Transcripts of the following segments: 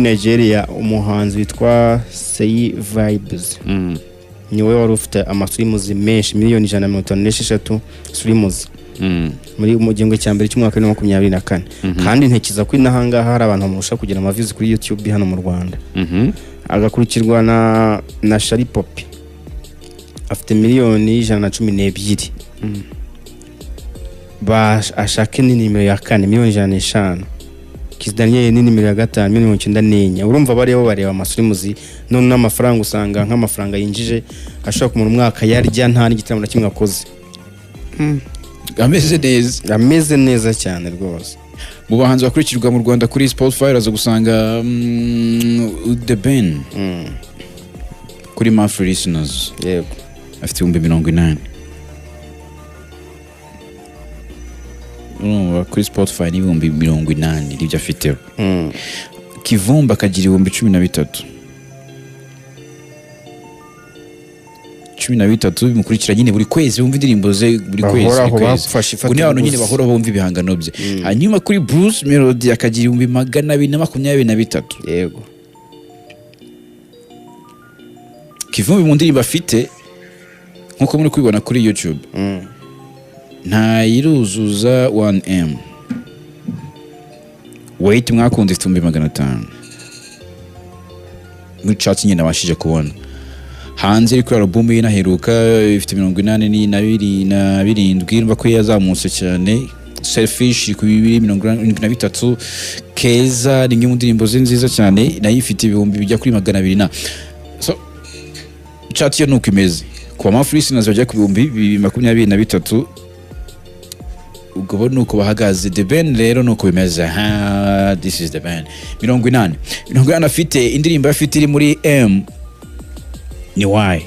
Nigeria umuhanzi witwa Say Vibes niwe wari ufite amasurimuzi menshi miliyoni 156 surimuzi muri umugenge cyambere cy'umwaka wa 2024 kandi ntekiza ko inahanga hari abantu bamurusha kugira amavizi kuri YouTube hano mu Rwanda agakurikirwa na Shari Poppy afite miliyoni 112 ashake ni nimero ya 4 miliyoni 105 Kizidaniye ni nimero ya 5 miliyoni 94 urumva bareba amasurimuzi none n'amafaranga usanga nk'amafaranga yinjije ashaka kumura umwaka yarya nta n'igitaramo na kimwe akoze ameze neza cyane rwose. Mu bahanzi bakurikirwa mu Rwanda kuri Spotify aza gusanga The Ben kuri monthly listeners yego afite 80. Kuri Spotify ni 80 nibyo afite. Kivumba kagira 13 bimukurikira nyine buri kwezi bumva indirimbo ze buri kwezi kuni abantu nyine bahora bumva ibihangano bye. Hanyuma kuri Bruce Melody akagira 223 yego. Kivumbi mu ndirimbo afite nkuko muri kubibona kuri YouTube nta yiruzuza 1M wait mwakunze 500 muri chat nyine nabashije kubona hanze iri kuri album ye naheruka ifite 82 mva ko yazamutse cyane Selfish ku 273 Keza ni mu ndirimbo ze nziza cyane nayo ifite ibihumbi bijya kuri 200 na so chat yo nuko imeze kwa mafrisi nazo bajya ku bihumbi 23 ubwo nuko bahagaze. The Ben rero nuko bimeze this is The Ben 80 afite indirimbo afite iri muri M ni why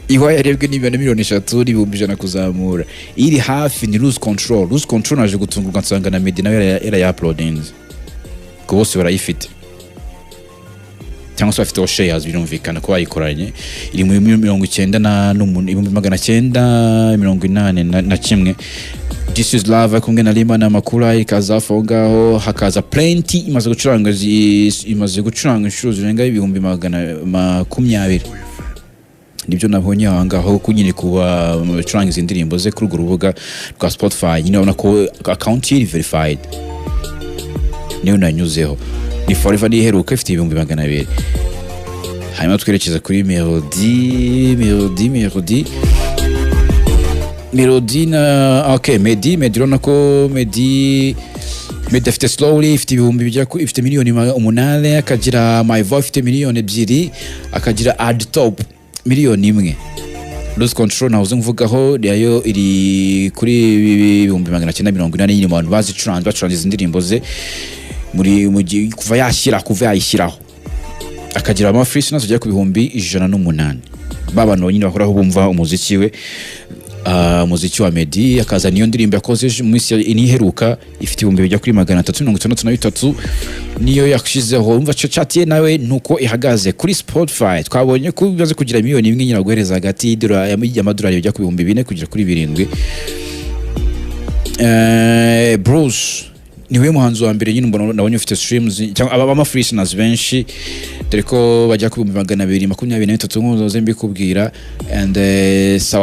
yarebwe n'ibintu miliyoni 3 n'ibihumbi 100 kuzamura iri hafi ni Lose Control naje gutungurwa nsanga na Meddy nawe era uploading ko bose barayifite cyangwa se afite shares birumvikana ko bayikoranye iri mu 1981 This is Love kumwe na Lima na Makura ikazafa ngaho hakaza Plenty imaze gucuranga inshuro zirenga ibihumbi 120 nibyo nabonye ahangaho kunyine kuba gucuranga izi ndirimbo ze kuri urubuga rwa Spotify nyine ubona ko account ye verified niyo nanyuzeho ni Forever niheruka ifite ibihumbi 200. Hanyuma twerekeza kuri Melody na okay Meddy urabona ko Meddy afite Slowly ifite ibihumbi bijya ifite miliyoni 8 akagira My Voice ifite miliyoni 2 akagira Add Top miliyoni 1. Lose Control nahoze mvugaho yayo iri kuri 1980 nyine mu bantu bacuranga indirimbo ze muri kuva yashyiraho akagira amafree nazo jya ku bihumbi 108 babantu nyine bahoraho bumva umuziki we umuziki wa Meddy akaza niyo ndirimbo yakoze mu isi iniheruka ifite ibihumbi bijya kuri 363 niyo yakishizeho umva chat ye nawe nuko ihagaze kuri Spotify twabonye ko bibaze kugira miliyoni 1 nyina guhereza hagati y'amadolari bijya ku bihumbi 4 kugera kuri 7. Bruce niwe muhanzi wa mbere nyine mbona nabonye ufite streams cyangwa abama free listeners benshi dore ko bajya ku 223 nkuzo mbikubwira and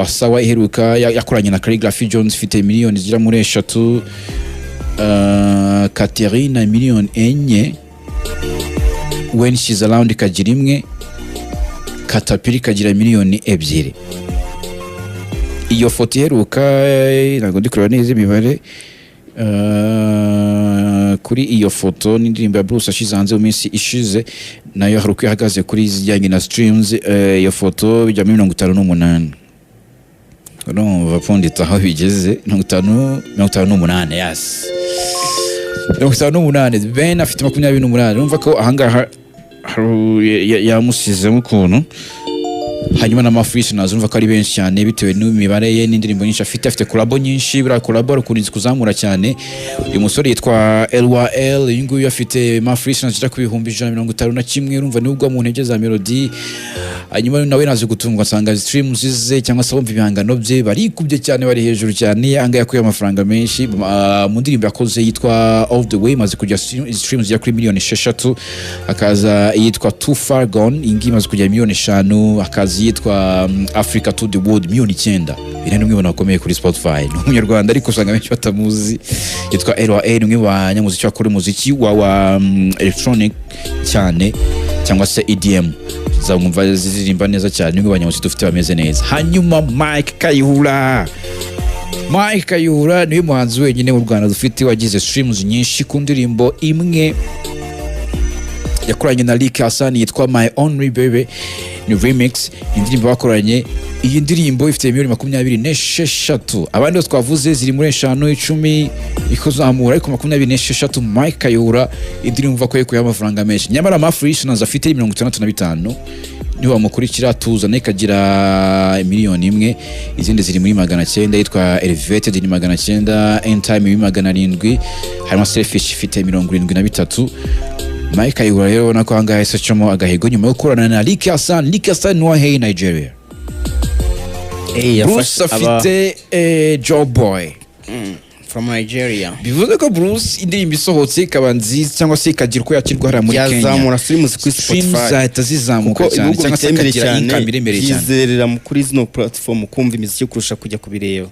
sawa iheruka yakoranye na Calligraphy Jones ifite miliyoni zira muri 3 Katerina miliyoni 4 When She's Around kagira 1 Katapiri kagira miliyoni 2. Iyo foto iheruka ntago ndikureba neza imibare kuri iyo foto n'indirimbo ya Bruce ashize hanze mu minsi ishize nayo haruko ihagaze kuri zijyanye na streams iyo foto bijya 58 urumva pondita aho bigeze 58 yes 58 Ben afite 28 urumva ko ahangaha yamusize mu kuntu hanyuma na Mafrish numva ko ari benshi cyane bitewe n'imibare ye n'indirimbo nyinshi afite collabo nyinshi bira collabo kunzi kuzamura cyane. Uyu musore yitwa LYL, uyu nguyu afite Mafrish nazira ku 151 urumva nubwo mu ntege za melody. Hanyuma nawe naje gutungwa sanga streams ze cyangwa se bumva ibihangano bye bari kubye cyane bari hejuru cyane, anga yakuye amafaranga menshi mu ndirimbo yakoze yitwa All the Way maze kujya streams ya kuri miliyoni 6, akaza yitwa Too Far Gone ingi maze kujya miliyoni 5, akaza yitwa Africa to the World miliyoni 9. Ine numwe banakomeye kuri Spotify n'umunyarwanda ariko usanga benshi batamuzi, yitwa LYL numwe banyamuziki bakora umuziki wa electronic cyane cyangwa se EDM zamumva zirimba neza cyane numwe banyamuziki dufite bameze neza. Hanyuma Mike Kayihura niwe muhanzi wenyine mu Rwanda dufite wagize streams nyinshi ku ndirimbo imwe yakoranye na Rick Hassan yitwa My Only Baby ni remix. Indirimbo bakoranye, iyi ndirimbo ifite miliyoni 26, abandi bose twavuze ziri muri 5 10 ikozamura ariko 26. Mike Kayihura indirimbo ko yekuye amafaranga menshi, nyamara Mafrish nazo afite 65 niho bamukurikira tuzana ikagira miliyoni 1, izindi ziri muri 900 yitwa Elevated ni 900, End Time 700, harimo Selfish ifite 73. Mike Kayihura rero nako hangaye sacamo agahigo nyuma yo gukorana na Rick Hassan wa Hey Nigeria. Bruce afite Joe Boy from Nigeria. Bivuze ko Bruce indirimbo isohotse ikaba nziza cyangwa se ikagira uko yakirwa hara muri Kenya, yazamura streams kuri Spotify zahita zizamuka cyane cyangwa se ikagira income imbere cyane, yizerera kuri zino platform kumva imiziki kurusha kujya kubireba.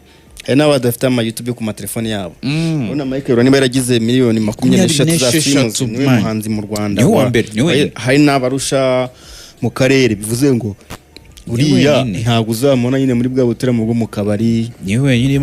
Hari n'abadafite ama YouTube ku matelefone yabo. Urabona Mike Kayihura niba yaragize miliyoni 26 za streams niwe muhanzi mu Rwanda. Hari n'abarusha mu karere, bivuze ngo uriya ntabwo uzamona nyine muri bwa butaramo bwo mu kabari niwe nyine